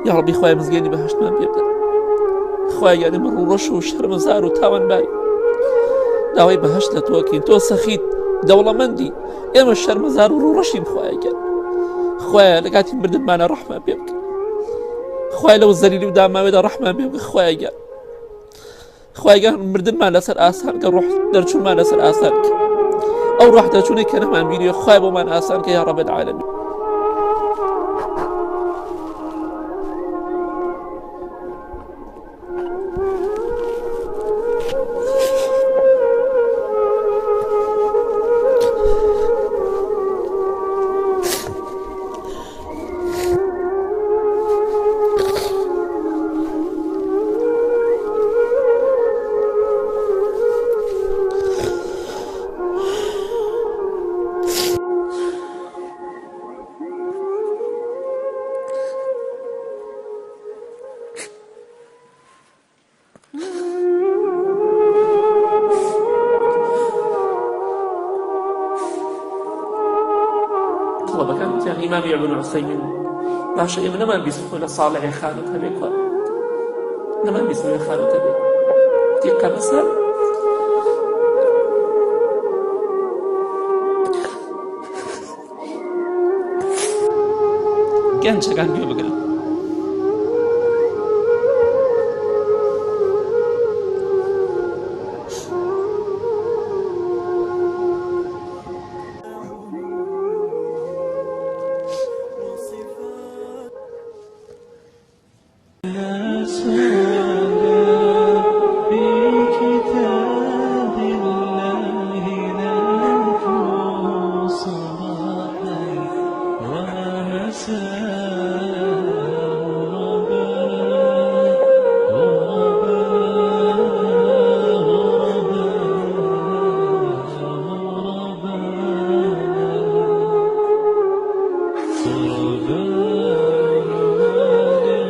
يا ربي خوايا مزگەنی بەهەشتمان پێ بدە. خوایا یاری من ڕوڕەش و شەرمەزار و تاوانباری داوای بەهەشت لە تۆکەین. تۆ سەخیت دەوڵەمەندی، ئێمە شەرمەزار و ڕوڕەشین. خوایەکەن خوایا لە کاتی مردنمانە ڕەحمان پێ بکە. خوای لەو زەلیلی و داماوێدا ڕەحمان پێ بکە. خوایەکەن خوایەکەن مردنمان لەسەر ئاسان کە، ڕۆح دەرچوونمان لەسەر ئاسان کە، ئەو ڕۆح دەرچوونەی کە نەمان بینیوە خوای بۆمان ئاسان کە یا ڕەب العالەمین. طلبەکان وتیان ئیمامی ابن عوسەیمین باشە ئێمە نەمان بیست لە ساڵحی خانوت هەبێ کۆ نەمان بیست لە خانوت هەبێ وتی قەبەسەر گەنجەکان گوێ بگرن. صباحا ومساء